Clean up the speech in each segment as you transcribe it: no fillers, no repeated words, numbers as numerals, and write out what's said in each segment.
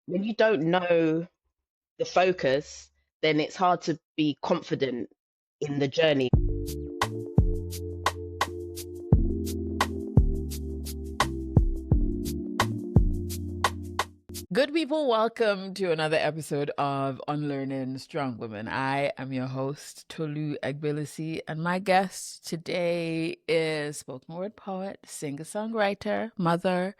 when you don't know the focus, then it's hard to be confident in the journey. Good people, welcome to another episode of Unlearning Strongwoman. I am your host, Tolu Agbelusi, and my guest today is spoken word poet, singer-songwriter, mother,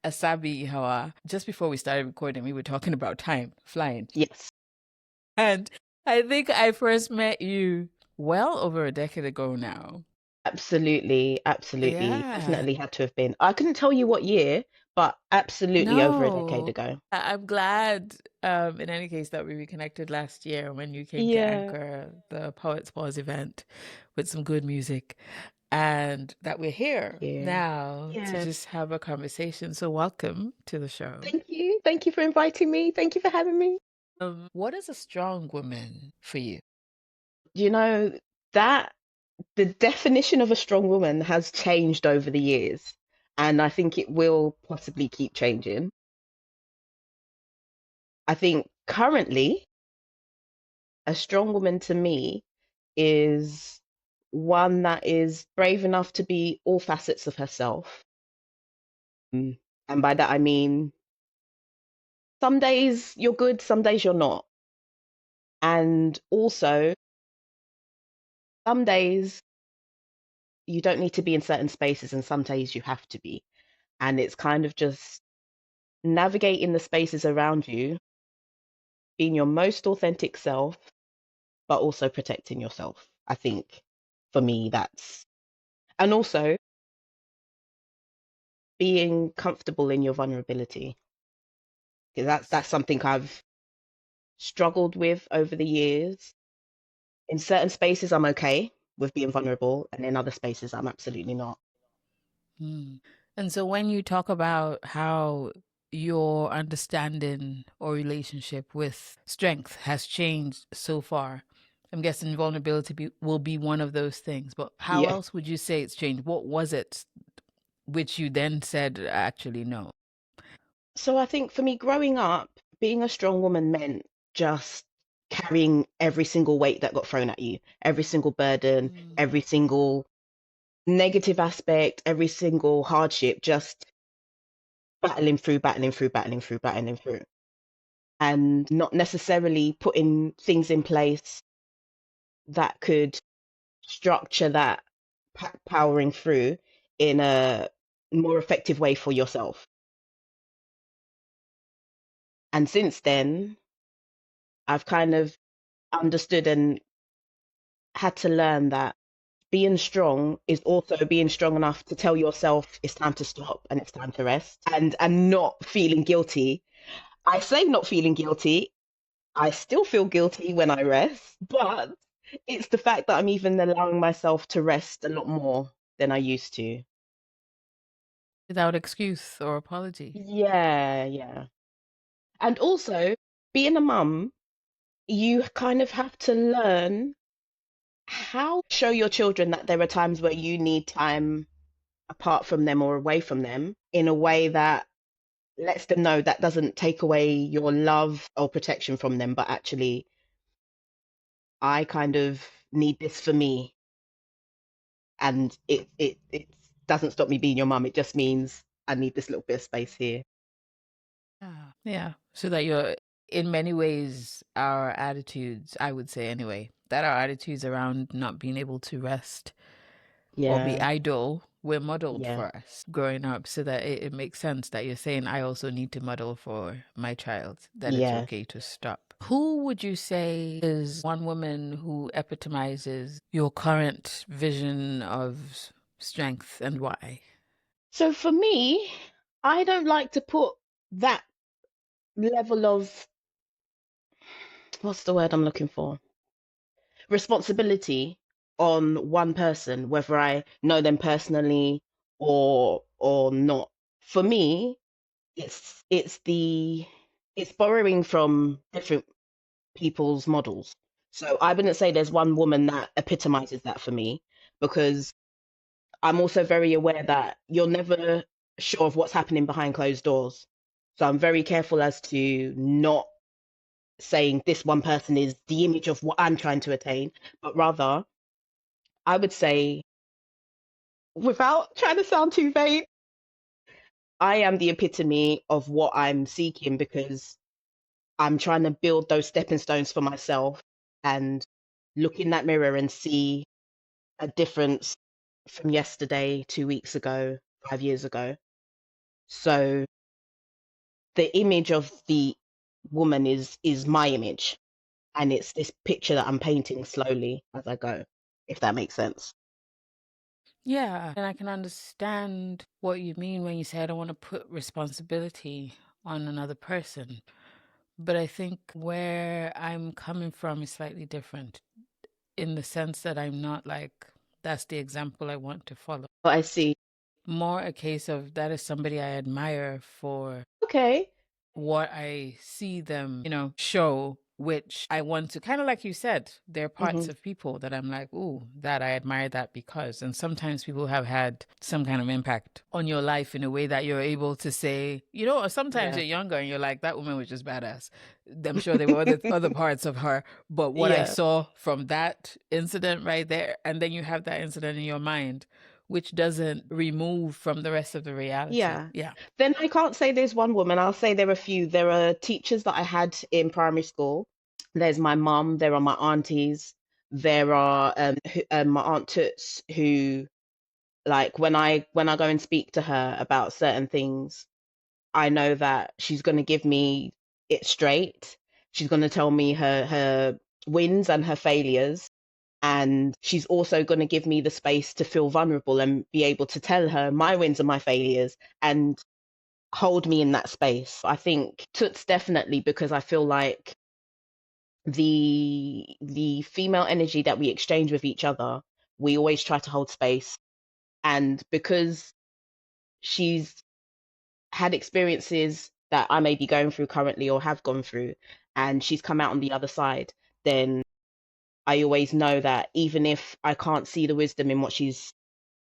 Asabi Hawah. Just before we started recording, we were talking about time flying. Yes, And I think I first met you well over a decade ago now. absolutely. Yeah. Definitely had to have been. I couldn't tell you what year, but absolutely over a decade No, ago. I'm glad, in any case, that we reconnected last year when you came to Yeah, anchor the Poets Pause event with some good music, and that we're here yeah, now to yeah. just have a conversation. So, welcome to the show. Thank you. Thank you for inviting me. Thank you for having me. What is a strong woman for you? You know, that the definition of a strong woman has changed over the years, and I think it will possibly keep changing. I think currently, a strong woman to me is one that is brave enough to be all facets of herself. And by that, I mean, some days you're good, some days you're not. And also, some days you don't need to be in certain spaces, and some days you have to be. And it's kind of just navigating the spaces around you, being your most authentic self, but also protecting yourself. I think for me, and also being comfortable in your vulnerability. Because that's something I've struggled with over the years. In certain spaces, I'm okay with being vulnerable, and in other spaces, I'm absolutely not. Hmm. And so, when you talk about how your understanding or relationship with strength has changed so far, I'm guessing will be one of those things. But how Yeah. else would you say it's changed? What was it which you then said, actually, no? So I think for me, growing up, being a strong woman meant just carrying every single weight that got thrown at you, every single burden, Mm. every single negative aspect, every single hardship, just battling through, battling through, battling through, battling through, and not necessarily putting things in place that could structure that powering through in a more effective way for yourself. And since then, I've kind of understood and had to learn that being strong is also being strong enough to tell yourself it's time to stop and it's time to rest, and not feeling guilty. I say not feeling guilty. I still feel guilty when I rest, but it's the fact that I'm even allowing myself to rest a lot more than I used to. Without excuse or apology. Yeah, yeah. And also, being a mum, you kind of have to learn how to show your children that there are times where you need time apart from them or away from them in a way that lets them know that doesn't take away your love or protection from them, but actually, I kind of need this for me. And it doesn't stop me being your mum. It just means I need this little bit of space here. Yeah. Yeah. So that you're, in many ways, our attitudes, I would say anyway, that our attitudes around not being able to rest or be Yeah, idle were modeled yeah, for us growing up, so that it makes sense that you're saying, I also need to model for my child that it's yeah. okay to stop. Who would you say is one woman who epitomizes your current vision of strength, and why? So for me, I don't like to put that level of, what's the word I'm looking for? Responsibility on one person, whether I know them personally or not. For me, it's borrowing from different people's models. So I wouldn't say there's one woman that epitomizes that for me, because I'm also very aware that you're never sure of what's happening behind closed doors. So I'm very careful as to not saying this one person is the image of what I'm trying to attain, but rather I would say, without trying to sound too vain, I am the epitome of what I'm seeking because I'm trying to build those stepping stones for myself and look in that mirror and see a difference from yesterday, 2 weeks ago, 5 years ago. So the image of the woman is my image, and it's this picture that I'm painting slowly as I go, if that makes sense. Yeah, and I can understand what you mean when you say I don't want to put responsibility on another person. But I think where I'm coming from is slightly different in the sense that I'm not like, that's the example I want to follow. But I see. More a case of that is somebody I admire for Okay. what I see them, show, which I want to, kind of like you said, there are parts Hmm. of people that I'm like, ooh, that I admire that because. And sometimes people have had some kind of impact on your life in a way that you're able to say, or sometimes Yeah. you're younger and you're like, that woman was just badass. I'm sure there were other parts of her, but what I Yeah. saw from that incident right there, and then you have that incident in your mind, which doesn't remove from the rest of the reality. Yeah. Yeah. Then I can't say there's one woman. I'll say there are a few. There are teachers that I had in primary school. There's my mum. There are my aunties. There are my aunt Toots, who, like, when I go and speak to her about certain things, I know that she's going to give me it straight. She's going to tell me her wins and her failures, and she's also going to give me the space to feel vulnerable and be able to tell her my wins and my failures and hold me in that space. I think Toots definitely, because I feel like the female energy that we exchange with each other, we always try to hold space. And because she's had experiences that I may be going through currently or have gone through, and she's come out on the other side, then I always know that even if I can't see the wisdom in what she's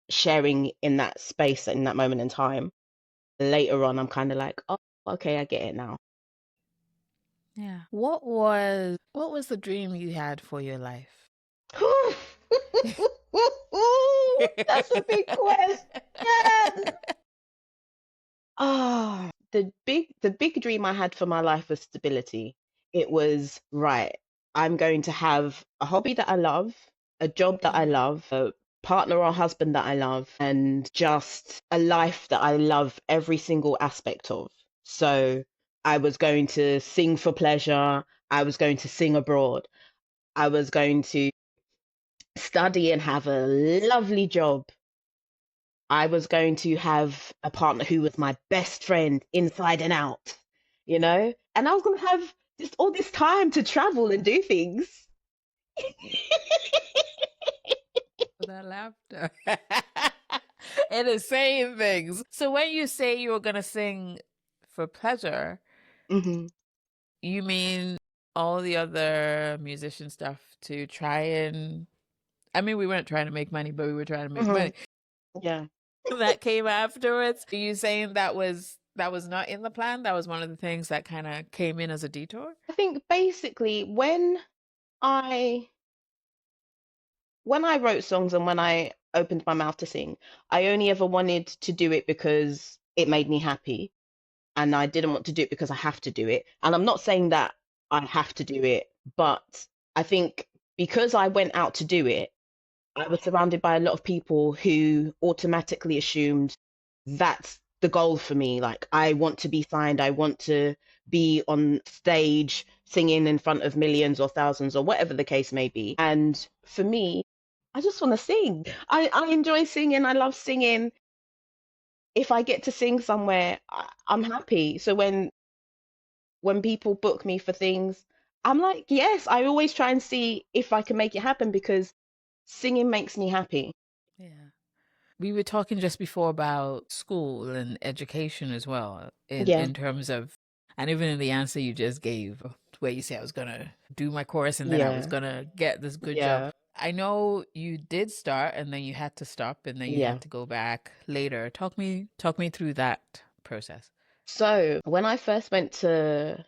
sharing in that space, in that moment in time, later on, I'm kind of like, oh, okay, I get it now. Yeah. What was the dream you had for your life? That's a big question. Ah, the big dream I had for my life was stability. It was, right, I'm going to have a hobby that I love, a job that I Mm. love, a partner or husband that I love, and just a life that I love every single aspect of. So I was going to sing for pleasure. I was going to sing abroad. I was going to study and have a lovely job. I was going to have a partner who was my best friend inside and out, And I was going to have just all this time to travel and do things. That laughter. It is saying things. So when you say you were gonna sing for pleasure, Hmm. you mean all the other musician stuff to try and I mean we weren't trying to make money, but we were trying to make Hmm. money. Yeah. That came afterwards. Are you saying that was not in the plan? That was one of the things that kind of came in as a detour? I think basically I when I wrote songs and when I opened my mouth to sing, I only ever wanted to do it because it made me happy. And I didn't want to do it because I have to do it. And I'm not saying that I have to do it, but I think because I went out to do it, I was surrounded by a lot of people who automatically assumed that's the goal for me. Like, I want to be signed, I want to be on stage singing in front of millions or thousands or whatever the case may be. And for me, I just want to sing. I enjoy singing, I love singing. If I get to sing somewhere, I'm happy. So when people book me for things, I'm like, yes, I always try and see if I can make it happen because singing makes me happy. Yeah. We were talking just before about school and education as well, in Yeah, in terms of, and even in the answer you just gave, where you say I was gonna do my course and then I was yeah, gonna get this good job. yeah, I know you did start and then you had to stop and then you yeah. had to go back later. Talk me through that process. So when I first went to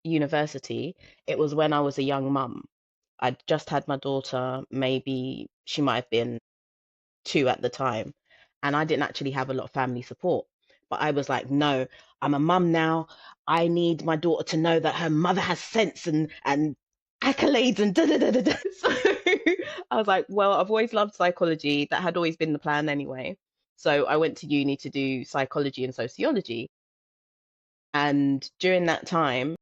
university, it was when I was a young mum. I'd just had my daughter, maybe she might have been 2 at the time, and I didn't actually have a lot of family support. But I was like, no, I'm a mum now. I need my daughter to know that her mother has sense and accolades and da da da da da. So I was like, well, I've always loved psychology. That had always been the plan anyway. So I went to uni to do psychology and sociology. And during that time,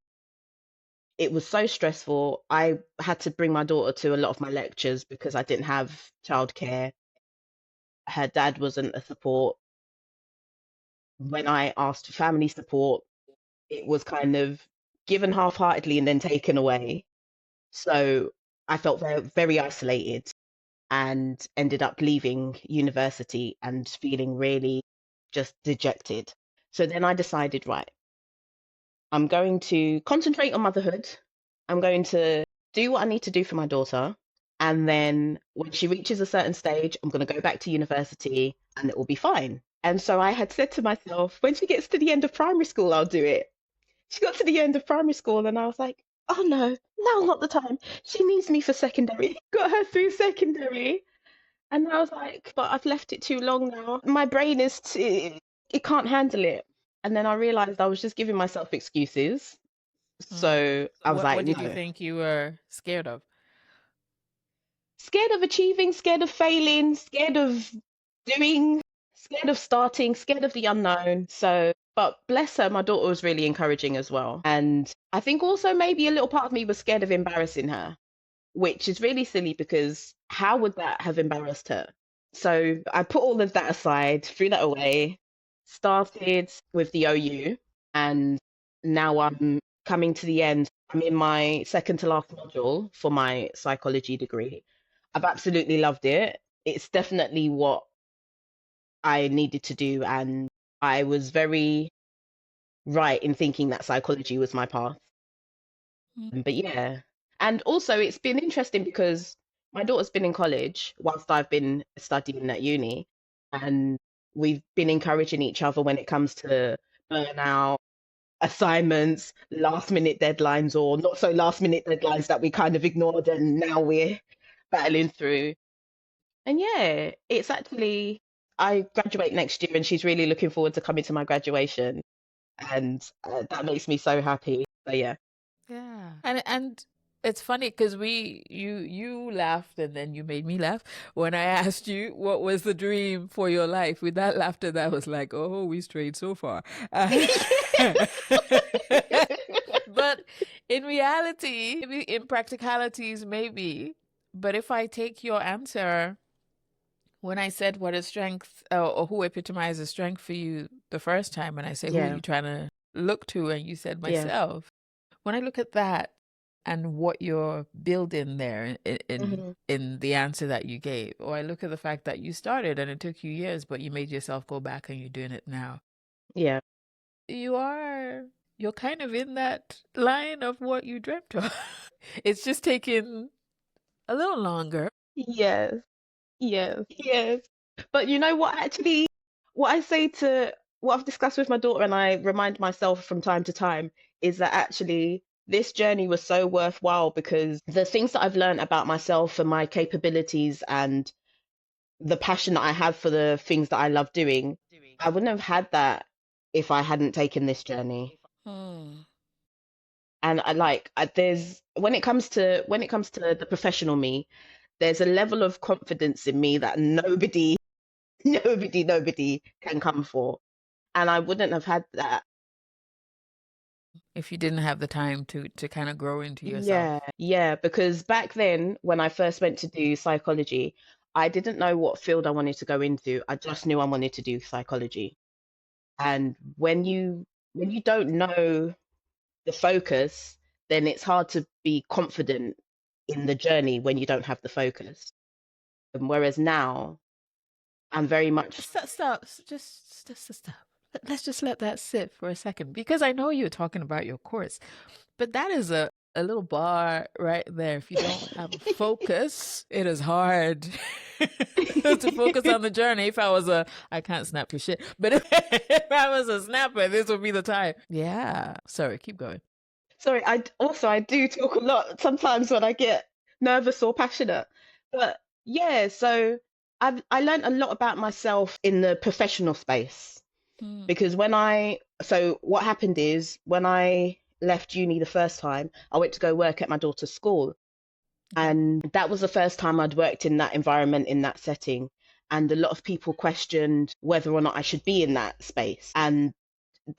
it was so stressful. I had to bring my daughter to a lot of my lectures because I didn't have childcare. Her dad wasn't a support. When I asked for family support, it was kind of given half-heartedly and then taken away. So I felt very, very isolated and ended up leaving university and feeling really just dejected. So then I decided, right, I'm going to concentrate on motherhood. I'm going to do what I need to do for my daughter. And then when she reaches a certain stage, I'm going to go back to university and it will be fine. And so I had said to myself, when she gets to the end of primary school, I'll do it. She got to the end of primary school and I was like, oh no, now's not the time. She needs me for secondary. Got her through secondary. And I was like, but I've left it too long now. My brain is too, it can't handle it. And then I realized I was just giving myself excuses. So I was like, What did you no. think you were scared of? Scared of achieving, scared of failing, scared of doing, scared of starting, scared of the unknown. So, but bless her, my daughter was really encouraging as well. And I think also maybe a little part of me was scared of embarrassing her, which is really silly because how would that have embarrassed her? So I put all of that aside, threw that away, started with the OU, and now I'm coming to the end. I'm in my second to last module for my psychology degree. I've absolutely loved it. It's definitely what I needed to do, and I was very right in thinking that psychology was my path. But yeah. And also, it's been interesting because my daughter's been in college whilst I've been studying at uni, and we've been encouraging each other when it comes to burnout, assignments, last minute deadlines, or not so last minute deadlines that we kind of ignored, and now we're battling through. And yeah, it's actually, I graduate next year, and she's really looking forward to coming to my graduation, and that makes me so happy. So yeah. Yeah. And it's funny because you laughed and then you made me laugh when I asked you what was the dream for your life. With that laughter, that was like, oh, we strayed so far. But in reality, maybe in practicalities, maybe. But if I take your answer, when I said what is strength or who epitomizes strength for you the first time, and I say who Yeah, you trying to look to, and you said yeah. myself. When I look at that and what you're building there Hmm. in the answer that you gave, or I look at the fact that you started and it took you years, but you made yourself go back and you're doing it now. Yeah. You are you're kind of in that line of what you dreamt of. It's just taking a little longer. Yes, yes, yes. But you know what, actually, what I say to what I've discussed with my daughter, and I remind myself from time to time, is that actually this journey was so worthwhile because the things that I've learned about myself and my capabilities and the passion that I have for the things that I love doing, I wouldn't have had that if I hadn't taken this journey. Hmm. And there's when it comes to the professional me, there's a level of confidence in me that nobody nobody can come for, and I wouldn't have had that. If you didn't have the time to kind of grow into Yeah, yourself. yeah, because back then when I first went to do psychology, I didn't know what field I wanted to go into. I just knew I wanted to do psychology. And when you don't know the focus, then it's hard to be confident in the journey when you don't have the focus. And whereas now I'm very much, Stop. Just stop. Let's just let that sit for a second because I know you're talking about your course, but that is a a little bar right there. If you don't have a focus, it is hard to focus on the journey. If I was I can't snap for shit, but if I was a snapper, this would be the time. Yeah. Sorry, keep going. Sorry, I do talk a lot sometimes when I get nervous or passionate. But yeah, so I learned a lot about myself in the professional space because so what happened is when I left uni the first time, I went to go work at my daughter's school. And that was the first time I'd worked in that environment, in that setting. And a lot of people questioned whether or not I should be in that space. And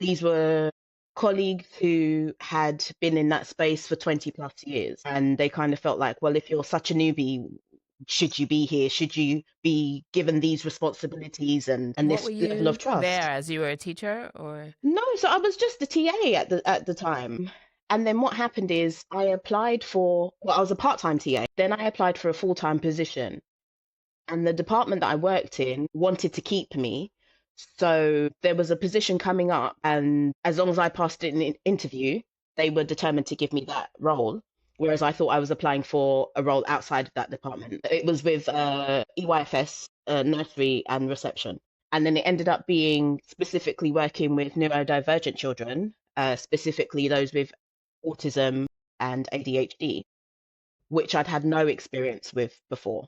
these were colleagues who had been in that space for 20 plus years. And they kind of felt like, well, if you're such a newbie, should you be here? Should you be given these responsibilities and What this were level of you trust? there as you were a teacher or? No, so I was just the TA at the time. And then what happened is I applied for, well, I was a part-time TA. Then I applied for a full-time position. And the department that I worked in wanted to keep me. So there was a position coming up, and as long as I passed it in an interview, they were determined to give me that role. Whereas I thought I was applying for a role outside of that department. It was with EYFS, nursery and reception. And then it ended up being specifically working with neurodivergent children, specifically those with autism and ADHD, which I'd had no experience with before.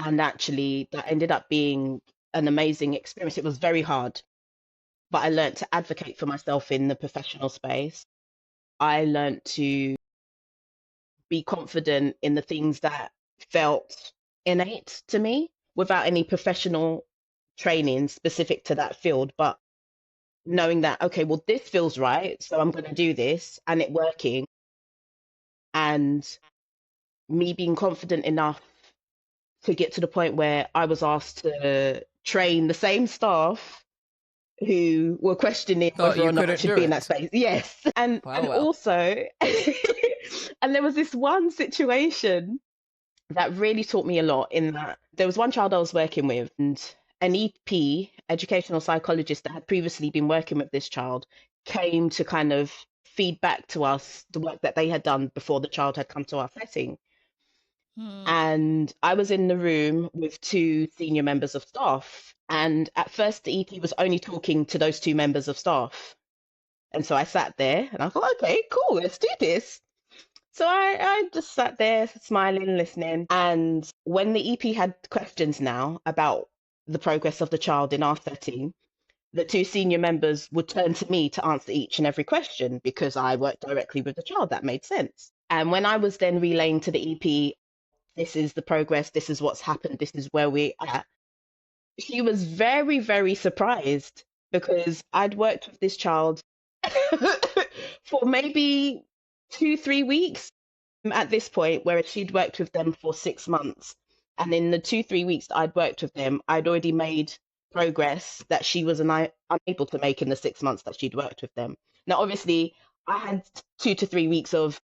And actually, that ended up being an amazing experience. It was very hard, but I learned to advocate for myself in the professional space. I learned to be confident in the things that felt innate to me without any professional training specific to that field, but knowing that, okay, well, this feels right, so I'm going to do this, and it working, and me being confident enough to get to the point where I was asked to train the same staff who were questioning Thought whether you or not I couldn't should do be in that it. space. Yes. And Wow, and well. also and there was this one situation that really taught me a lot in that there was one child I was working with, and an EP, educational psychologist that had previously been working with this child, came to kind of feed back to us the work that they had done before the child had come to our setting. And I was in the room with two senior members of staff. And at first, the EP was only talking to those two members of staff. And so I sat there and I thought, okay, cool, let's do this. So I just sat there smiling, listening. And when the EP had questions now about the progress of the child in our setting, the two senior members would turn to me to answer each and every question because I worked directly with the child. That made sense. And when I was then relaying to the EP, this is the progress, this is what's happened, this is where we're at, she was very, very surprised because I'd worked with this child for maybe 2, 3 weeks at this point, whereas she'd worked with them for 6 months. And in the 2, 3 weeks that I'd worked with them, I'd already made progress that she was unable to make in the 6 months that she'd worked with them. Now, obviously, I had 2 to 3 weeks of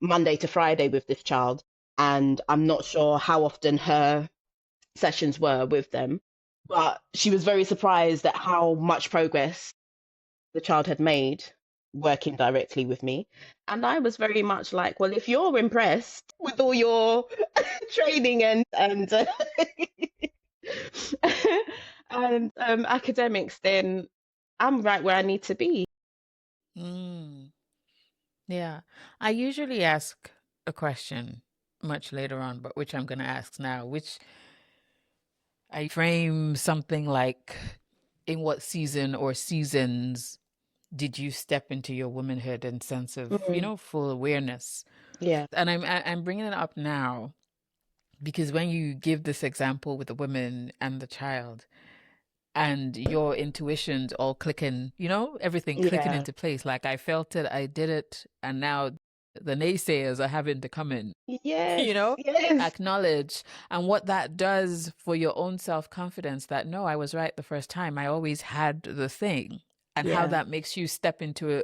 Monday to Friday with this child, and I'm not sure how often her sessions were with them, but she was very surprised at how much progress the child had made working directly with me. And I was very much like, well, if you're impressed with all your training and and academics, then I'm right where I need to be. Mm. Yeah. I usually ask a question much later on, but which I'm going to ask now, which I frame something like, in what season or seasons did you step into your womanhood and sense of, Mm, full awareness? yeah, And I'm bringing it up now because when you give this example with the woman and the child and your intuitions all clicking, everything clicking yeah, into place, like I felt it, I did it, and now the naysayers are having to come in, yes, you know, yes, acknowledge, and what that does for your own self-confidence, that no, I was right the first time, I always had the thing, and how yeah, that makes you step into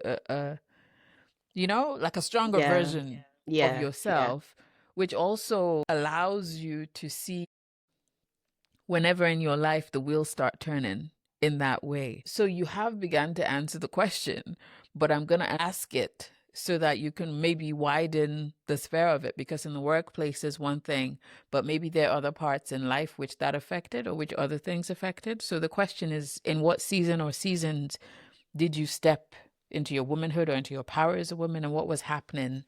like a stronger yeah, version of yeah, yeah, yourself, which also allows you to see whenever in your life the wheels start turning in that way. So you have begun to answer the question, but I'm going to ask it so that you can maybe widen the sphere of it, because in the workplace is one thing, but maybe there are other parts in life which that affected or which other things affected. So the question is, in what season or seasons did you step into your womanhood or into your power as a woman, and what was happening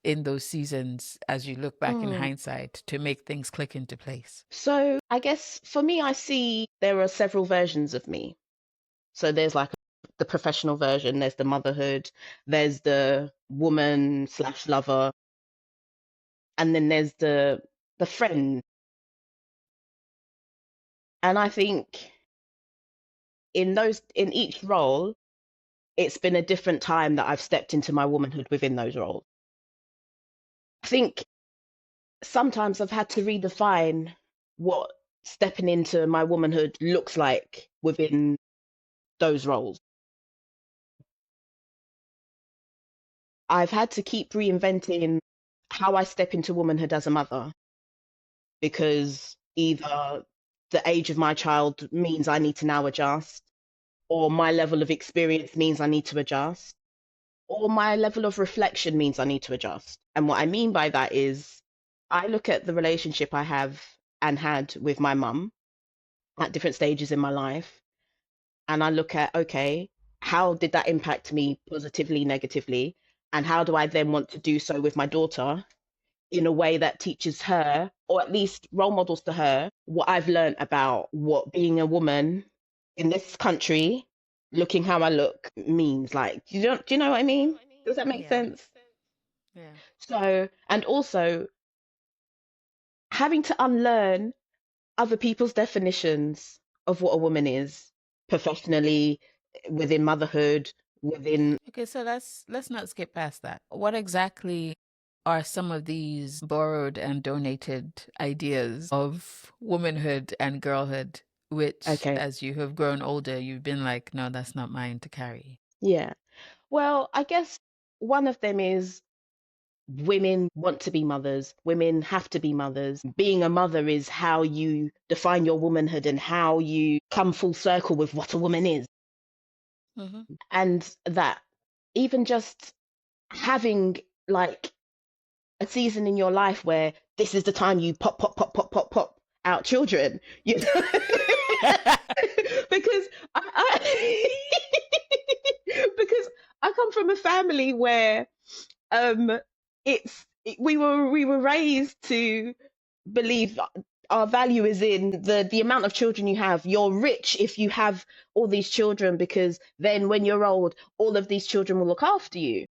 in those seasons as you look back in Mm. hindsight to make things click into place? So I guess for me, I see there are several versions of me. So there's like the professional version, there's the motherhood, there's the woman slash lover, and then there's the friend. And I think in each role, it's been a different time that I've stepped into my womanhood within those roles. I think sometimes I've had to redefine what stepping into my womanhood looks like within those roles. I've had to keep reinventing how I step into womanhood as a mother, because either the age of my child means I need to now adjust, or my level of experience means I need to adjust, or my level of reflection means I need to adjust. And what I mean by that is I look at the relationship I have and had with my mum at different stages in my life, and I look at, okay, how did that impact me positively, negatively? And how do I then want to do so with my daughter in a way that teaches her, or at least role models to her, what I've learned about what being a woman in this country, looking how I look, means. Like, do you know what I mean? Does that make Yeah. sense? Yeah. So, and also having to unlearn other people's definitions of what a woman is professionally, within motherhood, within. Okay, so let's not skip past that. What exactly are some of these borrowed and donated ideas of womanhood and girlhood, which, Okay, as you have grown older, you've been like, no, that's not mine to carry? yeah. Well, I guess one of them is women want to be mothers. Women have to be mothers. Being a mother is how you define your womanhood and how you come full circle with what a woman is. Mm-hmm. And that even just having like a season in your life where this is the time you pop, pop, pop, pop, pop, pop out children, you know? because I because I come from a family where um we were raised to believe our value is in the amount of children you have. You're rich if you have all these children, because then when you're old, all of these children will look after you.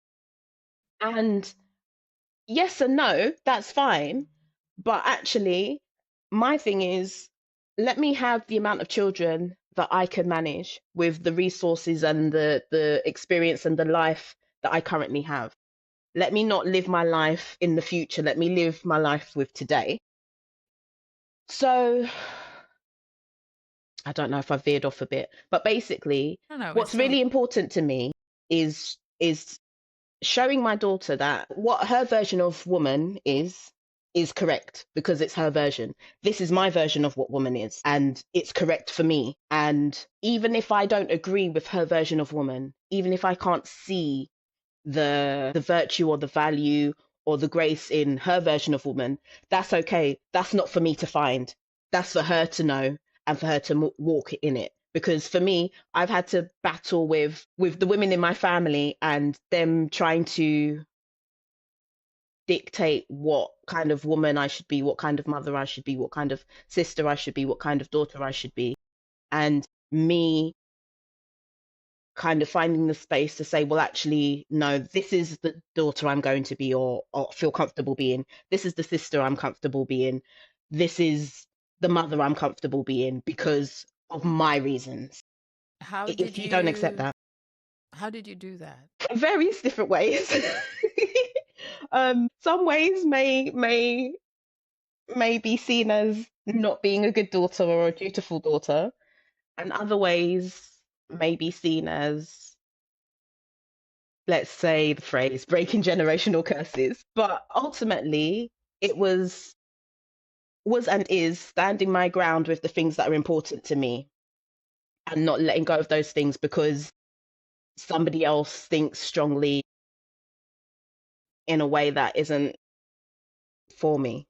And yes and no, that's fine. But actually, my thing is, let me have the amount of children that I can manage with the resources and the experience and the life that I currently have. Let me not live my life in the future. Let me live my life with today. So I don't know if I veered off a bit, but basically, No, no, it's what's still. really important to me is showing my daughter that what her version of woman is correct, because it's her version. This is my version of what woman is, and it's correct for me. And even if I don't agree with her version of woman, even if I can't see the virtue or the value or the grace in her version of woman, that's okay. That's not for me to find. That's for her to know and for her to walk in it. Because for me, I've had to battle with the women in my family and them trying to dictate what kind of woman I should be, what kind of mother I should be, what kind of sister I should be, what kind of daughter I should be. And me kind of finding the space to say, well, actually, no, this is the daughter I'm going to be, or feel comfortable being. This is the sister I'm comfortable being. This is the mother I'm comfortable being because of my reasons. How did If you don't accept you that, how did you do that? various different ways. Some ways may be seen as not being a good daughter or a dutiful daughter, and other ways may be seen as, let's say the phrase, breaking generational curses. But ultimately, it was and is standing my ground with the things that are important to me and not letting go of those things because somebody else thinks strongly in a way that isn't for me.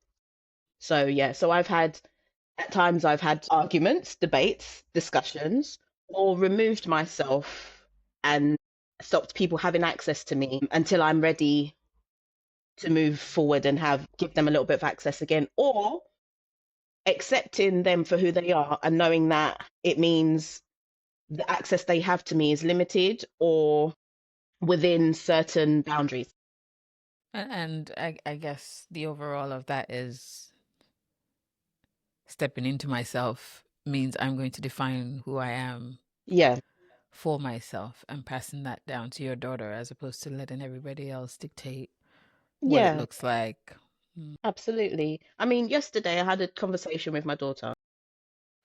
So yeah, so at times I've had arguments, debates, discussions, or removed myself and stopped people having access to me until I'm ready to move forward and give them a little bit of access again, or accepting them for who they are and knowing that it means the access they have to me is limited or within certain boundaries. And I guess the overall of that is stepping into myself means I'm going to define who I am Yeah, for myself and passing that down to your daughter as opposed to letting everybody else dictate what it yeah, looks like. Mm. absolutely. I mean, yesterday I had a conversation with my daughter,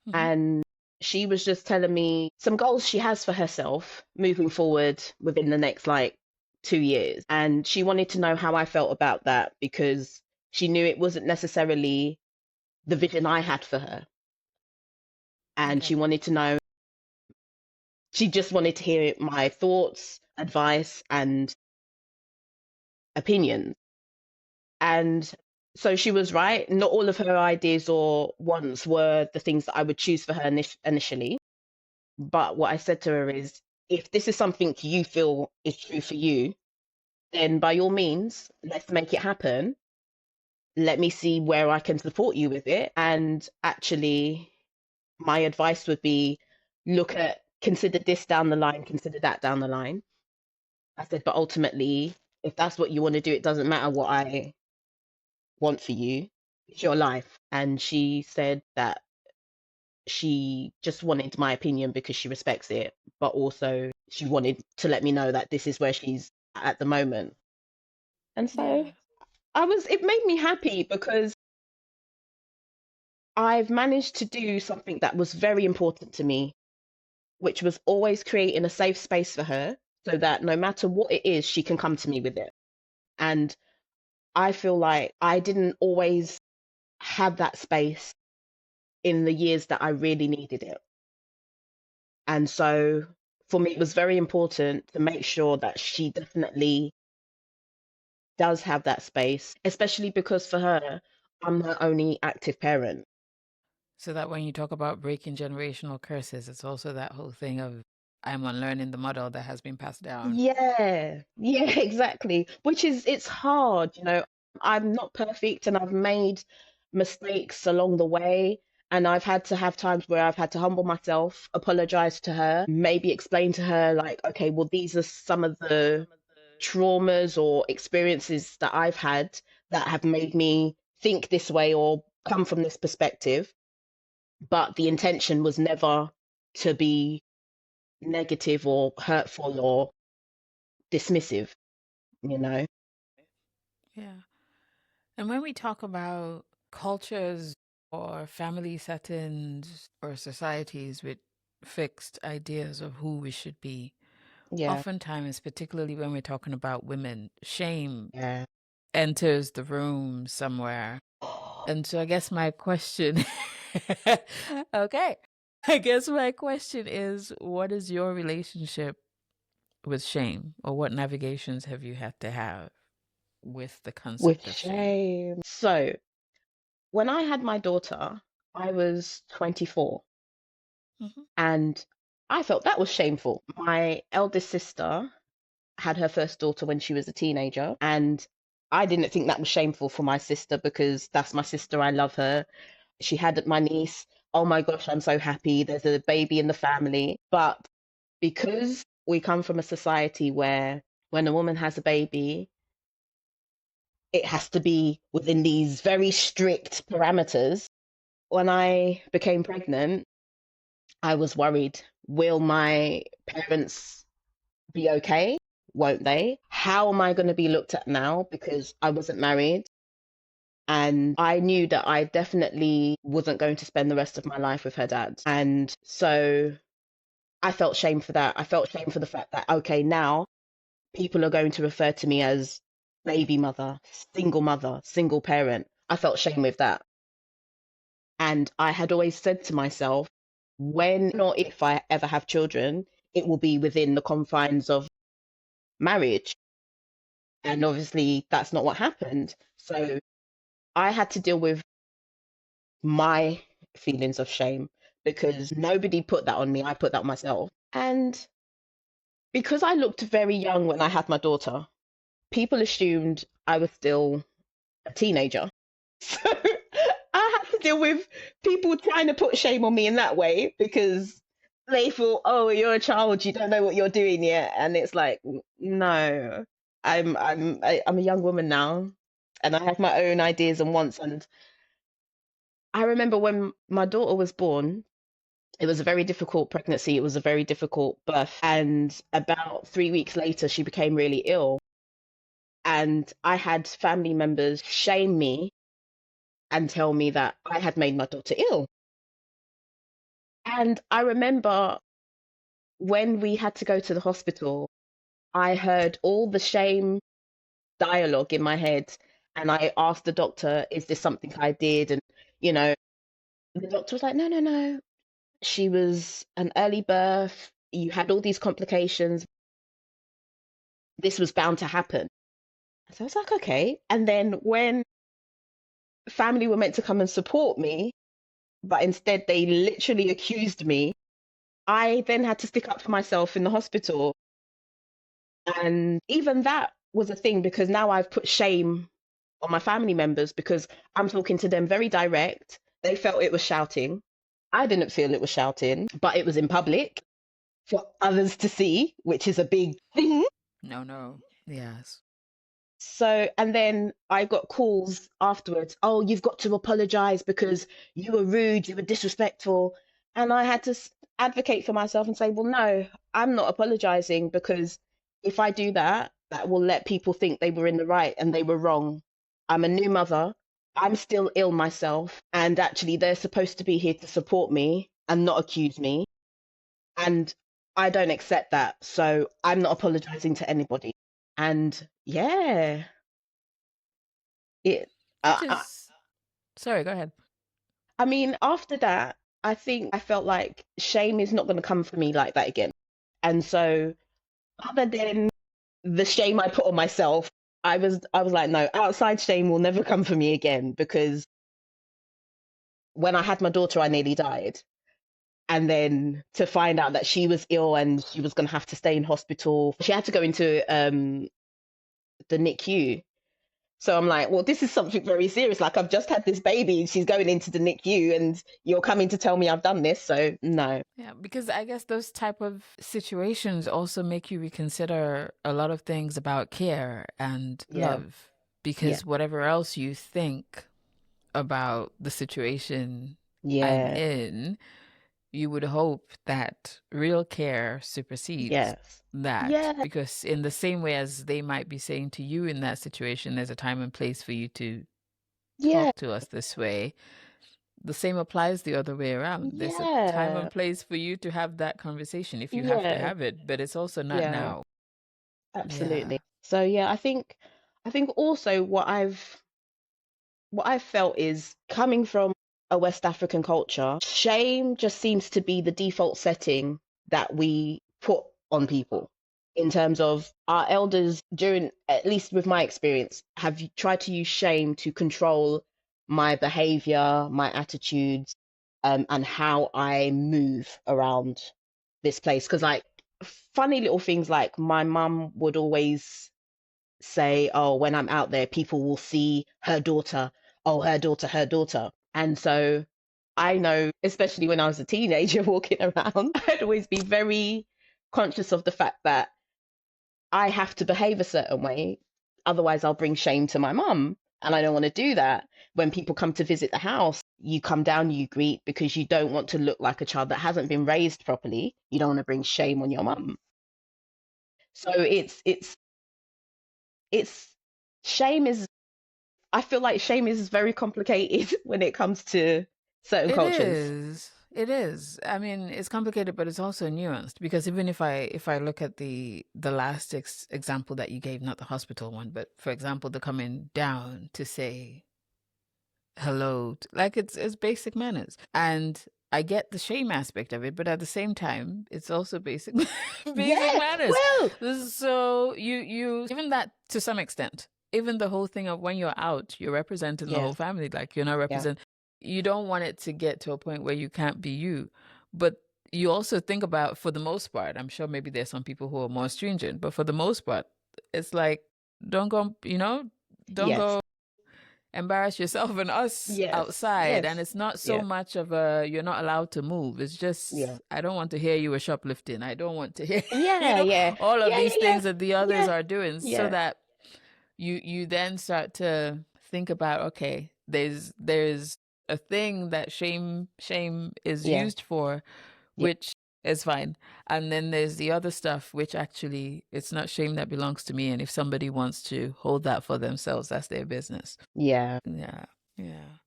Mhm. and she was just telling me some goals she has for herself moving forward within the next like 2 years. And she wanted to know how I felt about that because she knew it wasn't necessarily the vision I had for her. And Okay. she wanted to know, she just wanted to hear my thoughts, advice, and opinions. And so she was right. Not all of her ideas or wants were the things that I would choose for her initially. But what I said to her is, if this is something you feel is true for you, then by all means, let's make it happen. Let me see where I can support you with it. And actually, my advice would be consider this down the line, consider that down the line. I said, but ultimately, if that's what you want to do, it doesn't matter what I want for you. It's your life. And she said that she just wanted my opinion because she respects it, but also she wanted to let me know that this is where she's at the moment. And so Yeah. it made me happy because I've managed to do something that was very important to me, which was always creating a safe space for her so that no matter what it is, she can come to me with it. And I feel like I didn't always have that space in the years that I really needed it. And so for me, it was very important to make sure that she definitely does have that space, especially because for her, I'm her only active parent. So that when you talk about breaking generational curses, it's also that whole thing of I'm unlearning the model that has been passed down. Yeah, yeah, exactly. It's hard, you know. I'm not perfect and I've made mistakes along the way. And I've had to have times where I've had to humble myself, apologize to her, maybe explain to her, like, okay, well, these are some of the traumas or experiences that I've had that have made me think this way or come from this perspective. But the intention was never to be negative or hurtful or dismissive, you know? Yeah. And when we talk about cultures or family settings or societies with fixed ideas of who we should be, Yeah. oftentimes, particularly when we're talking about women, shame Yeah. enters the room somewhere. And so I guess my question, okay, I guess my question is, what is your relationship with shame, or what navigations have you had to have with the With concept of shame? shame. So, when I had my daughter, I was 24 Hmm. and I felt that was shameful. My eldest sister had her first daughter when she was a teenager, and I didn't think that was shameful for my sister because that's my sister. I love her. She had my niece. Oh my gosh, I'm so happy. There's a baby in the family. But because we come from a society where when a woman has a baby, it has to be within these very strict parameters. When I became pregnant, I was worried. Will my parents be okay? Won't they? How am I going to be looked at now? Because I wasn't married. And I knew that I definitely wasn't going to spend the rest of my life with her dad. And so I felt shame for that. I felt shame for the fact that, okay, now people are going to refer to me as mother, single parent. I felt shame with that. And I had always said to myself, when or if I ever have children, it will be within the confines of marriage. And obviously that's not what happened. So I had to deal with my feelings of shame because nobody put that on me. I put that on myself. And because I looked very young when I had my daughter, people assumed I was still a teenager. So I had to deal with people trying to put shame on me in that way because they thought, oh, you're a child, you don't know what you're doing yet. And it's like, no, I'm a young woman now, and I have my own ideas and wants. And I remember when my daughter was born, it was a very difficult pregnancy. It was a very difficult birth. And about 3 weeks later, she became really ill. And I had family members shame me and tell me that I had made my daughter ill. And I remember when we had to go to the hospital, I heard all the shame dialogue in my head. And I asked the doctor, is this something I did? And, you know, the doctor was like, no, no, no. She was an early birth. You had all these complications. This was bound to happen. So I was like, okay. And then when family were meant to come and support me, but instead they literally accused me, I then had to stick up for myself in the hospital. And even that was a thing because now I've put shame on my family members because I'm talking to them very direct. They felt it was shouting. I didn't feel it was shouting, but it was in public for others to see, which is a big thing. No, no. Yes. So, and then I got calls afterwards. Oh, you've got to apologize because you were rude, you were disrespectful. And I had to advocate for myself and say, well, no, I'm not apologizing because if I do that, that will let people think they were in the right and they were wrong. I'm a new mother. I'm still ill myself. And actually, they're supposed to be here to support me and not accuse me. And I don't accept that. So I'm not apologizing to anybody. And yeah, it. Which I, is, sorry, go ahead. I mean, after that, I think I felt like shame is not going to come for me like that again. And so, other than the shame I put on myself, I was like, no, outside shame will never come for me again because when I had my daughter, I nearly died. And then to find out that she was ill and she was going to have to stay in hospital, she had to go into the NICU. So I'm like, well, this is something very serious. Like, I've just had this baby and she's going into the NICU and you're coming to tell me I've done this. So, no. Yeah, because I guess those type of situations also make you reconsider a lot of things about care and Yeah. love. Yeah. Because whatever else you think about the situation I'm Yeah. in, you would hope that real care supersedes Yes. that. Yeah. Because in the same way as they might be saying to you in that situation, there's a time and place for you to Yeah. talk to us this way. The same applies the other way around. There's a time and Yeah. place for you to have that conversation if you have to Yeah. have it, but it's also not Yeah. now. Absolutely. Yeah. So yeah, I think also what I've felt is coming from a West African culture, shame just seems to be the default setting that we put on people in terms of our elders during, at least with my experience, have tried to use shame to control my behavior, my attitudes, and how I move around this place. Because, like, funny little things like my mum would always say, oh, when I'm out there, people will see her daughter, oh, her daughter, her daughter. And so I know, especially when I was a teenager walking around, I'd always be very conscious of the fact that I have to behave a certain way. Otherwise, I'll bring shame to my mum. And I don't want to do that. When people come to visit the house, you come down, you greet because you don't want to look like a child that hasn't been raised properly. You don't want to bring shame on your mum. So it's shame is I feel like shame is very complicated when it comes to certain It cultures. is. It is. I mean, it's complicated, but it's also nuanced because even if I look at the last example that you gave, not the hospital one, but for example, the coming down to say hello, like it's basic manners. And I get the shame aspect of it, but at the same time, it's also basic basic Yeah. manners. Well, So you even that to some extent, even the whole thing of when you're out, you're representing the whole yes. family. Like you're not Yeah. represent. You don't want it to get to a point where you can't be you, but you also think about, for the most part, I'm sure maybe there's some people who are more stringent, but for the most part, it's like don't go, don't Yes. go embarrass yourself and us Yes. outside. And Yes. it's not so Yeah. much of a you're not allowed to move. It's Yeah. just I don't want to hear you were shoplifting. I don't want to hear Yeah. Yeah. all of Yeah. these Yeah. things that the others Yeah. are doing, so Yeah. that you then start to think about, okay, there's a thing that shame is Yeah. used for, Yeah. which is fine. And then there's the other stuff, which actually it's not shame that belongs to me. And if somebody wants to hold that for themselves, that's their business. Yeah. Yeah. Yeah.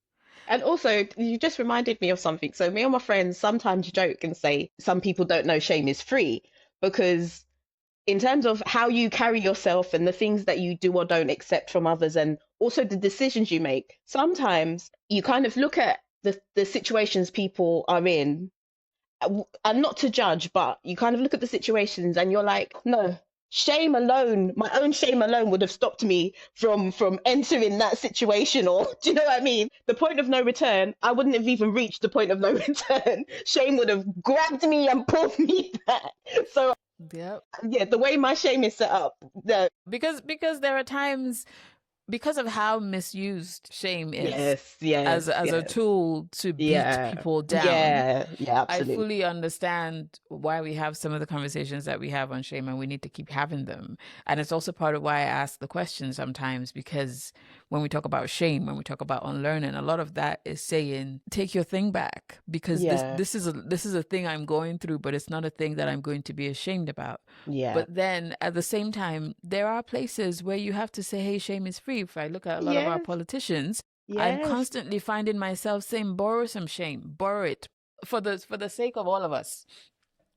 And also, you just reminded me of something. So, me and my friends sometimes joke and say some people don't know shame is free because, in terms of how you carry yourself and the things that you do or don't accept from others, and also the decisions you make, sometimes you kind of look at the situations people are in, and not to judge, but you kind of look at the situations and you're like, no, shame alone, my own shame alone would have stopped me from entering that situation. Or do you know what I mean? The point of no return, I wouldn't have even reached the point of no return. Shame would have grabbed me and pulled me back. So Yep. yeah, the way my shame is set up, the Because there are times, because of how misused shame is yes, yes, as a yes, tool to beat yeah, people down, yeah, yeah, I absolutely, fully understand why we have some of the conversations that we have on shame, and we need to keep having them. And it's also part of why I ask the question sometimes, because when we talk about shame, when we talk about unlearning, a lot of that is saying, take your thing back, because yeah, this is a thing I'm going through, but it's not a thing that I'm going to be ashamed about. yeah, But then at the same time, there are places where you have to say, hey, shame is free. If I look at a lot of our yes, politicians, I'm yes. constantly finding myself saying, borrow some shame, borrow it for the sake of all of us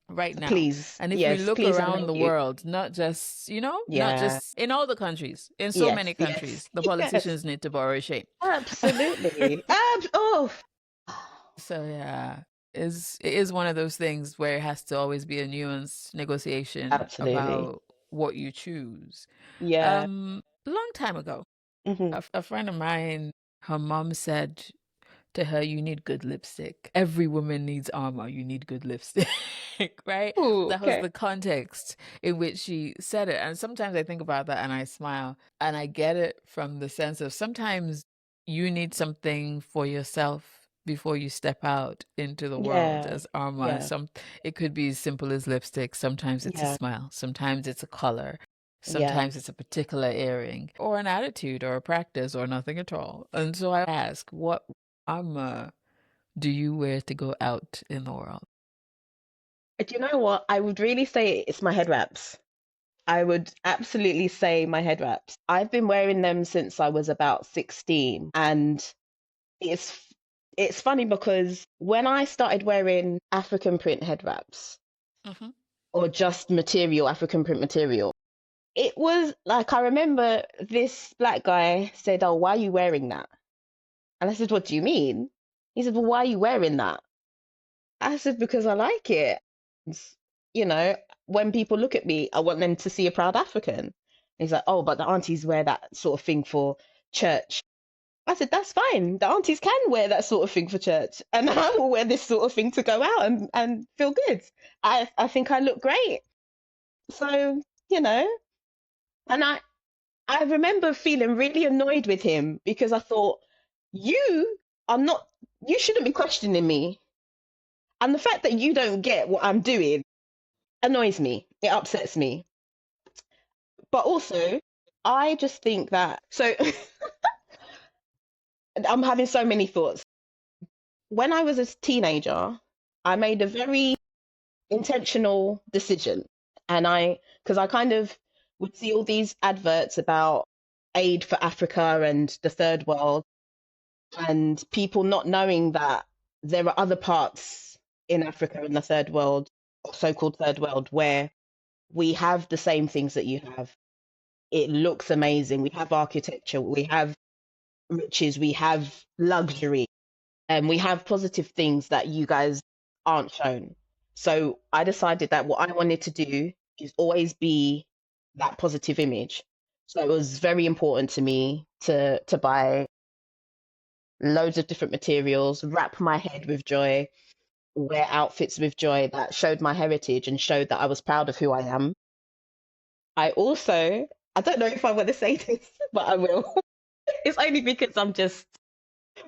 right now. Please, And if we yes, look please and around the thank you. world, not Yeah. just in all the countries, in so Yes, many yes, countries, the yes. politicians need to borrow shame. Absolutely. Oh, So yeah, it is one of those things where it has to always be a nuanced negotiation absolutely. about what you choose. Yeah. Long time ago, Hmm. a friend of mine, her mom said to her, you need good lipstick. Every woman needs armor. You need good lipstick, right? Ooh, That was okay. the context in which she said it. And sometimes I think about that and I smile, and I get it from the sense of sometimes you need something for yourself before you step out into the world Yeah. as armor. Yeah. It could be as simple as lipstick. Sometimes it's a Yeah. smile. Sometimes it's a color. Yeah. Sometimes it's a particular earring or an attitude or a practice or nothing at all. And so I ask, what armor do you wear to go out in the world? Do you know what? I would really say it's my head wraps. I would absolutely say my head wraps. I've been wearing them since I was about 16, and it's it's funny because when I started wearing African print head wraps Hmm. or just material, African print material, it was like I remember this black guy said, "Oh, why are you wearing that?" And I said, "What do you mean?" He said, "Well, why are you wearing that?" I said, "Because I like it. You know, when people look at me, I want them to see a proud African." And he's like, "Oh, but the aunties wear that sort of thing for church." I said, "That's fine. The aunties can wear that sort of thing for church. And I will wear this sort of thing to go out and feel good. I think I look great." So, you know, and I remember feeling really annoyed with him because I thought, you are not, you shouldn't be questioning me. And the fact that you don't get what I'm doing annoys me. It upsets me. But also, I just think that, so I'm having so many thoughts. When I was a teenager, I made a very intentional decision. And because I kind of would see all these adverts about aid for Africa and the third world, and people not knowing that there are other parts in Africa and the third world, so-called third world, where we have the same things that you have. It looks amazing. We have architecture. We have riches, we have luxury, and we have positive things that you guys aren't shown. So I decided that what I wanted to do is always be that positive image. So it was very important to me to buy loads of different materials, wrap my head with joy, wear outfits with joy that showed my heritage and showed that I was proud of who I am. I also, I don't know if I want to say this, but I will. It's only because I'm just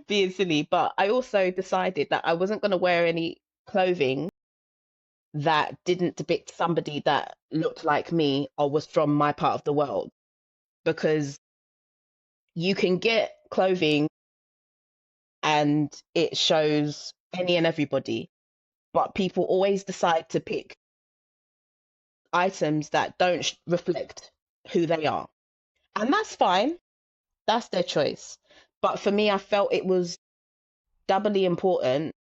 being silly, but I also decided that I wasn't going to wear any clothing that didn't depict somebody that looked like me or was from my part of the world, because you can get clothing and it shows any and everybody, but people always decide to pick items that don't reflect who they are. And that's fine, that's their choice. But for me, I felt it was doubly important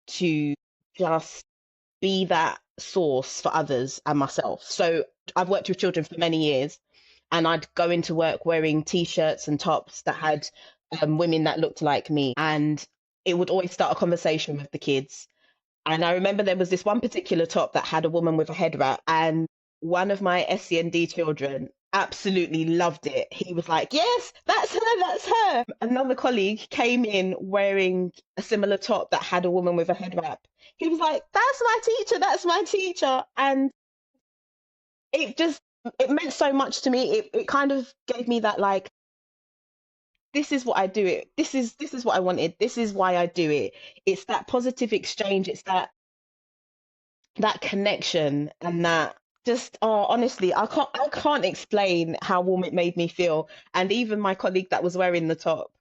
to just be that source for others and myself. So I've worked with children for many years, and I'd go into work wearing t-shirts and tops that had women that looked like me, and it would always start a conversation with the kids. And I remember there was this one particular top that had a woman with a head wrap, and one of my SEND children absolutely loved it. He was like, "Yes, that's her, that's her." Another colleague came in wearing a similar top that had a woman with a head wrap. He was like, "That's my teacher, that's my teacher." And it just, it meant so much to me. It kind of gave me that, like, this is what I do it. This is what I wanted. This is why I do it. It's that positive exchange. It's that connection, and that just, oh, honestly, I can't explain how warm it made me feel. And even my colleague that was wearing the top,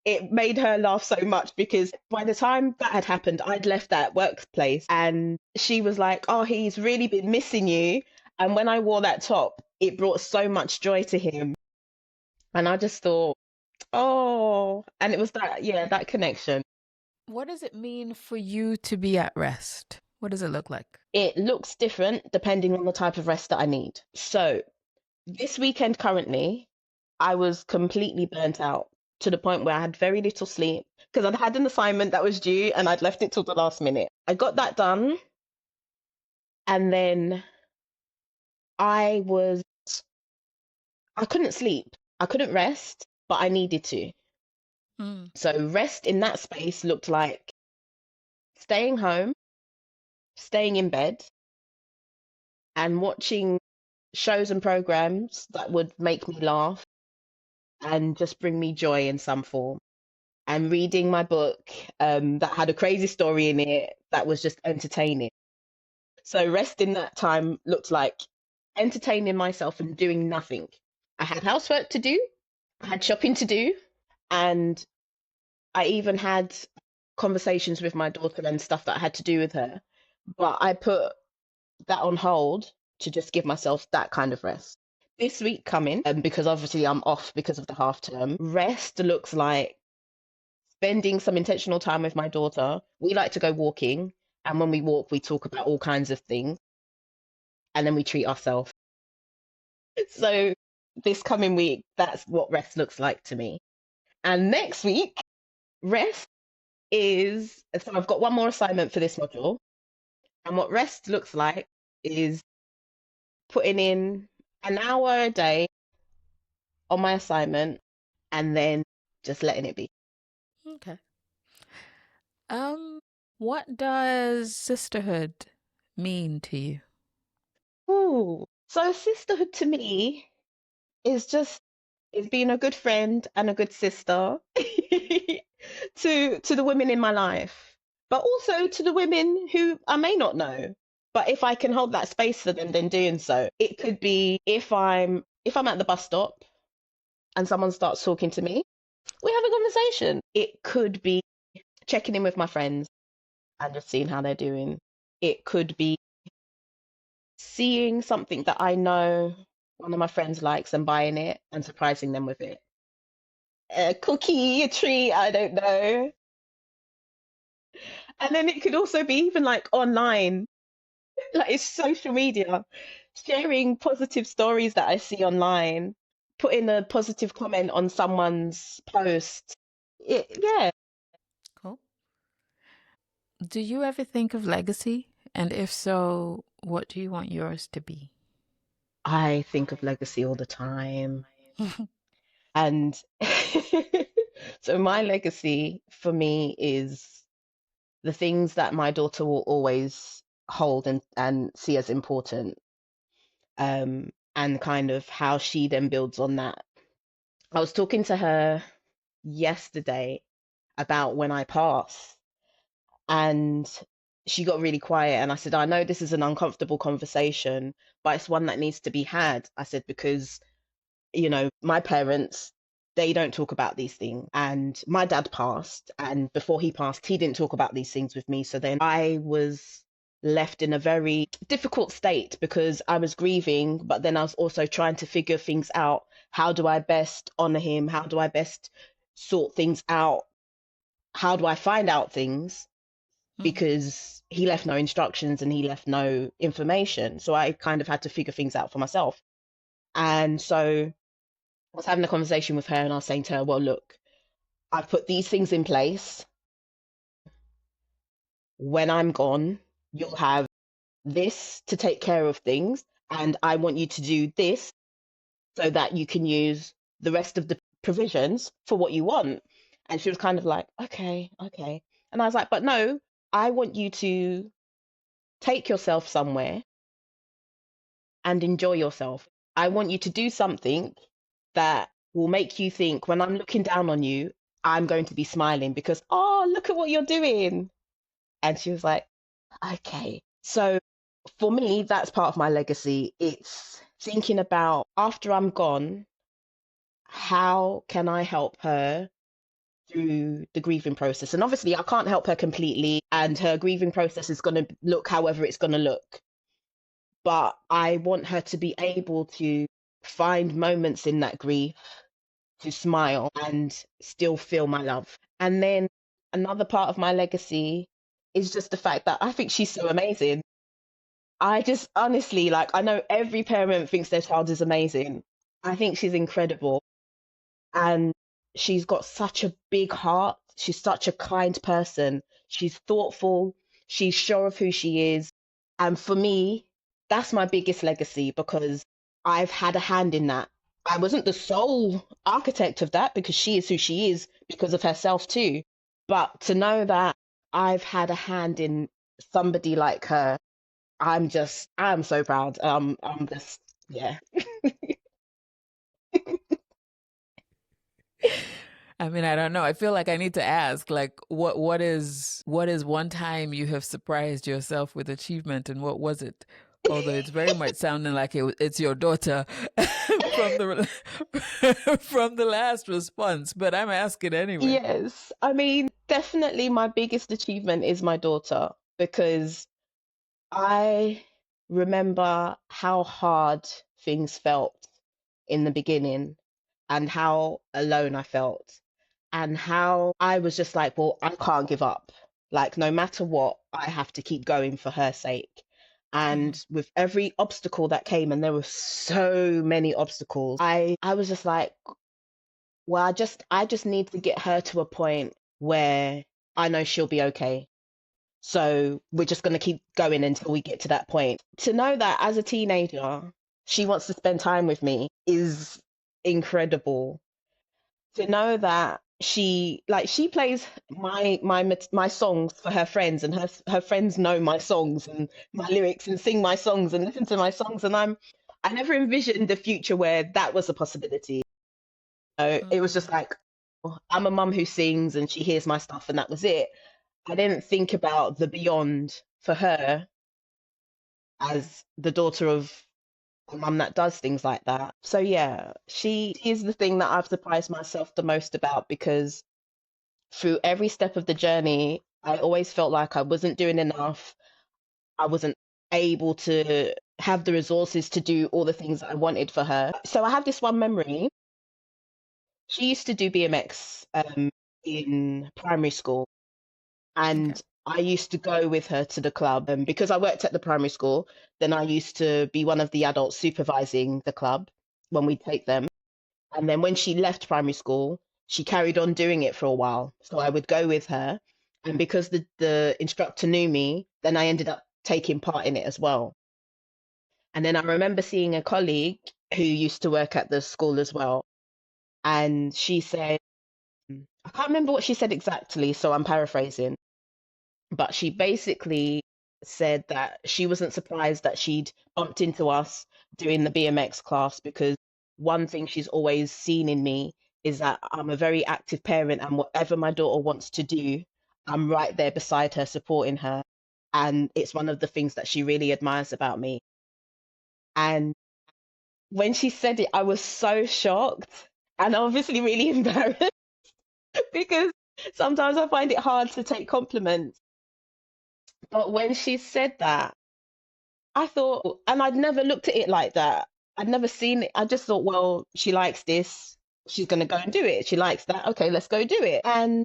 it made her laugh so much, because by the time that had happened, I'd left that workplace, and she was like, "Oh, he's really been missing you." And when I wore that top, it brought so much joy to him. And I just thought, oh, and it was that, yeah, that connection. What does it mean for you to be at rest? What does it look like? It looks different depending on the type of rest that I need. So this weekend currently, I was completely burnt out to the point where I had very little sleep because I'd had an assignment that was due and I'd left it till the last minute. I got that done, and then I was, I couldn't sleep. I couldn't rest, but I needed to. Mm. So rest in that space looked like staying home, staying in bed, and watching shows and programs that would make me laugh and just bring me joy in some form. And reading my book that had a crazy story in it that was just entertaining. So rest in that time looked like entertaining myself and doing nothing. I had housework to do, I had shopping to do, and I even had conversations with my daughter and stuff that I had to do with her. But I put that on hold to just give myself that kind of rest. This week coming, because obviously I'm off because of the half term, rest looks like spending some intentional time with my daughter. We like to go walking, and when we walk, we talk about all kinds of things, and then we treat ourselves. So this coming week, that's what rest looks like to me. And next week, rest is, so I've got one more assignment for this module, and what rest looks like is putting in an hour a day on my assignment and then just letting it be. Okay. What does sisterhood mean to you? Ooh. So sisterhood to me is just, is being a good friend and a good sister to the women in my life, but also to the women who I may not know. But if I can hold that space for them, then doing so. It could be if I'm at the bus stop and someone starts talking to me, we have a conversation. It could be checking in with my friends and just seeing how they're doing. It could be seeing something that I know one of my friends likes and buying it and surprising them with it. A cookie, a treat, I don't know. And then it could also be even like online, like it's social media, sharing positive stories that I see online, putting a positive comment on someone's post. Yeah, Cool. Do you ever think of legacy? And if so, what do you want yours to be? I think of legacy all the time. And so my legacy for me is the things that my daughter will always hold and see as important, and kind of how she then builds on that. I was talking to her yesterday about when I pass, and she got really quiet. And I said, I know this is an uncomfortable conversation, but it's one that needs to be had. I said, because my parents, they don't talk about these things. And my dad passed, and before he passed, he didn't talk about these things with me. So then I was left in a very difficult state because I was grieving, but then I was also trying to figure things out. How do I best honor him? How do I best sort things out? How do I find out things? Because he left no instructions and he left no information. So I kind of had to figure things out for myself. And so I was having a conversation with her and I was saying to her, well, look, I've put these things in place. When I'm gone, you'll have this to take care of things. And I want you to do this so that you can use the rest of the provisions for what you want. And she was kind of like, okay, okay. And I was like, but no, I want you to take yourself somewhere and enjoy yourself. I want you to do something that will make you think when I'm looking down on you, I'm going to be smiling because, oh, look at what you're doing. And she was like, okay. So for me, that's part of my legacy. It's thinking about after I'm gone, how can I help her through the grieving process? And obviously, I can't help her completely, and her grieving process is going to look however it's going to look. But I want her to be able to find moments in that grief to smile and still feel my love. And then another part of my legacy is just the fact that I think she's so amazing. I just honestly, like, I know every parent thinks their child is amazing. I think she's incredible. And she's got such a big heart. She's such a kind person. She's thoughtful. She's sure of who she is. And for me, that's my biggest legacy because I've had a hand in that. I wasn't the sole architect of that because she is who she is because of herself too. But to know that I've had a hand in somebody like her, I'm so proud. I'm just, yeah. I mean, I don't know. I feel like I need to ask, like, what is one time you have surprised yourself with achievement, and what was it? Although it's very much sounding like it's your daughter from the from the last response, but I'm asking anyway. Yes. I mean, definitely my biggest achievement is my daughter because I remember how hard things felt in the beginning and how alone I felt and how I was just like, well, I can't give up. Like, no matter what, I have to keep going for her sake. Mm-hmm. And with every obstacle that came, and there were so many obstacles, I was just like, well, I just need to get her to a point where I know she'll be okay. So we're just going to keep going until we get to that point. To know that as a teenager, she wants to spend time with me is incredible. To know that she plays my songs for her friends, and her friends know my songs and my lyrics and sing my songs and listen to my songs, and I never envisioned a future where that was a possibility. So it was just like, oh, I'm a mum who sings and she hears my stuff and that was it. I didn't think about the beyond for her as the daughter of a mum that does things like that. So yeah, she is the thing that I've surprised myself the most about because through every step of the journey, I always felt like I wasn't doing enough. I wasn't able to have the resources to do all the things that I wanted for her. So I have this one memory. She used to do BMX in primary school, Okay. and I used to go with her to the club. And because I worked at the primary school, then I used to be one of the adults supervising the club when we take them. And then when she left primary school, she carried on doing it for a while. So I would go with her. And because the instructor knew me, then I ended up taking part in it as well. And then I remember seeing a colleague who used to work at the school as well. And she said, I can't remember what she said exactly, so I'm paraphrasing, but she basically said that she wasn't surprised that she'd bumped into us doing the BMX class because one thing she's always seen in me is that I'm a very active parent, and whatever my daughter wants to do, I'm right there beside her, supporting her. And it's one of the things that she really admires about me. And when she said it, I was so shocked and obviously really embarrassed because sometimes I find it hard to take compliments. But when she said that, I thought, and I'd never looked at it like that. I'd never seen it. I just thought, well, she likes this. She's going to go and do it. She likes that. Okay, let's go do it. And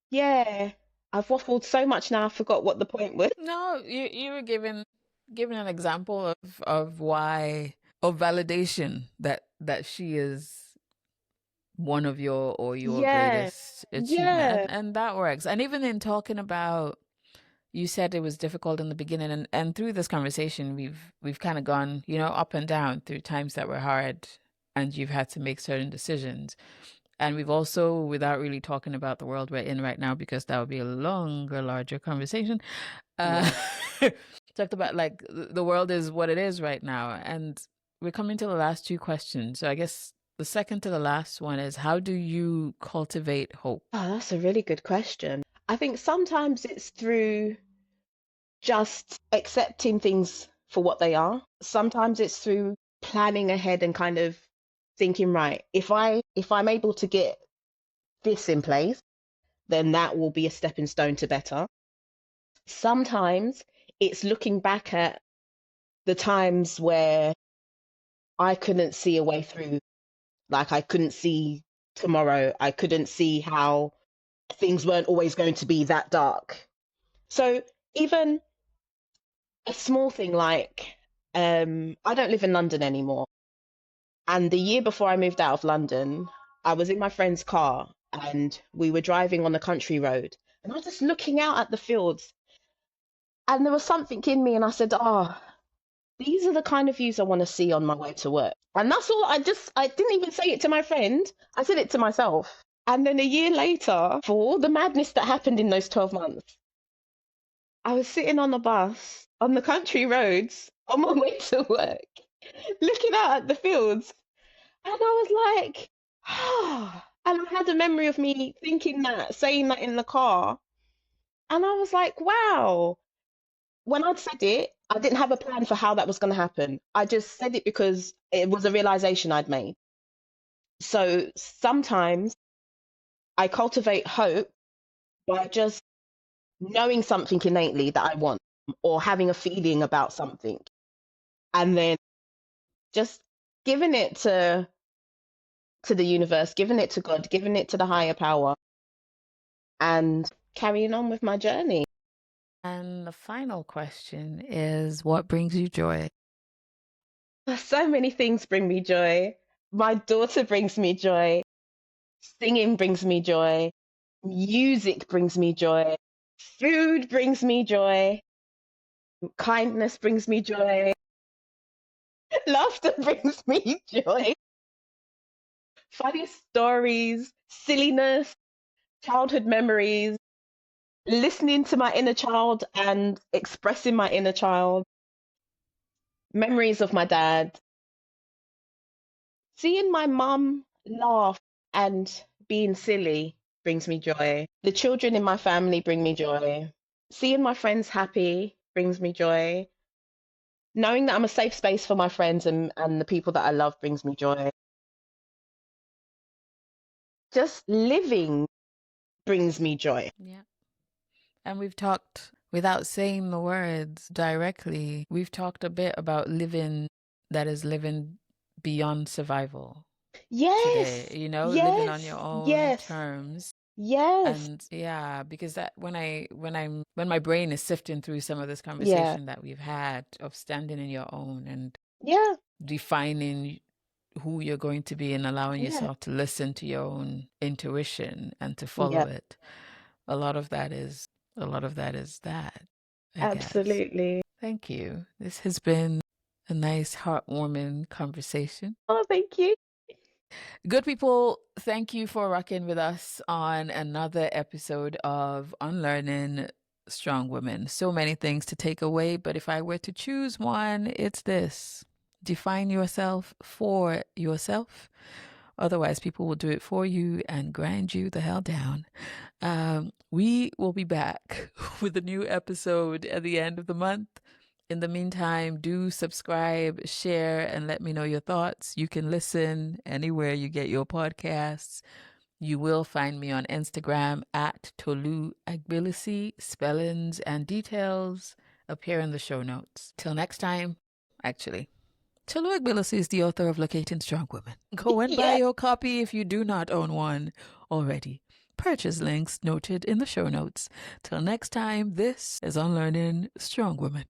yeah, I've waffled so much now, I forgot what the point was. No, you were giving an example of why of validation that she is one of your Yeah, greatest achievement, yeah, and that works. And even in talking about, you said it was difficult in the beginning, and through this conversation we've kind of gone, up and down through times that were hard, and you've had to make certain decisions. And we've also, without really talking about the world we're in right now, because that would be a longer, larger conversation, uh, yeah. talked about like the world is what it is right now. And we're coming to the last two questions. So I guess the second to the last one is, how do you cultivate hope? Oh, that's a really good question. I think sometimes it's through just accepting things for what they are. Sometimes it's through planning ahead and kind of thinking, right, if I'm able to get this in place, then that will be a stepping stone to better. Sometimes it's looking back at the times where I couldn't see a way through, like I couldn't see tomorrow. I couldn't see how things weren't always going to be that dark. So even a small thing like I don't live in London anymore. And the year before I moved out of London, I was in my friend's car and we were driving on a country road. And I was just looking out at the fields. And there was something in me, and I said, oh, these are the kind of views I want to see on my way to work. And that's all. I didn't even say it to my friend. I said it to myself. And then a year later, for all the madness that happened in those 12 months, I was sitting on the bus on the country roads on my way to work, looking out at the fields. And I was like, ah. And I had a memory of me thinking that, saying that in the car. And I was like, wow. When I'd said it, I didn't have a plan for how that was going to happen. I just said it because it was a realization I'd made. So sometimes I cultivate hope by just knowing something innately that I want, or having a feeling about something, and then just giving it to the universe, giving it to God, giving it to the higher power, and carrying on with my journey. And the final question is, what brings you joy? So many things bring me joy. My daughter brings me joy. Singing brings me joy. Music brings me joy. Food brings me joy. Kindness brings me joy. Laughter brings me joy. Funny stories, silliness, childhood memories, listening to my inner child and expressing my inner child, memories of my dad, seeing my mum laugh and being silly brings me joy. The children in my family bring me joy. Seeing my friends happy brings me joy. Knowing that I'm a safe space for my friends and the people that I love brings me joy. Just living brings me joy. Yeah. And we've talked, without saying the words directly, we've talked a bit about living that is living beyond survival today, Yes, living on your yes, own yes, terms. yes, And yeah, because that when my brain is sifting through some of this yeah, conversation that we've had of standing in your own and yeah, defining who you're going to be and allowing Yeah. yourself to listen to your own intuition and to follow Yeah. it. A lot of that is that, I guess. Absolutely. Thank you. This has been a nice, heartwarming conversation. Oh, thank you. Good people, thank you for rocking with us on another episode of Unlearning Strongwoman. So many things to take away, but if I were to choose one, it's this: define yourself for yourself. Otherwise, people will do it for you and grind you the hell down. We will be back with a new episode at the end of the month. In the meantime, do subscribe, share, and let me know your thoughts. You can listen anywhere you get your podcasts. You will find me on Instagram at Tolu Agbelusi. Spellings and details appear in the show notes. Till next time, actually. Tolu Agbelusi is the author of Locating Strong Women. Go and buy your copy if you do not own one already. Purchase links noted in the show notes. Till next time, this is Unlearning Strong Women.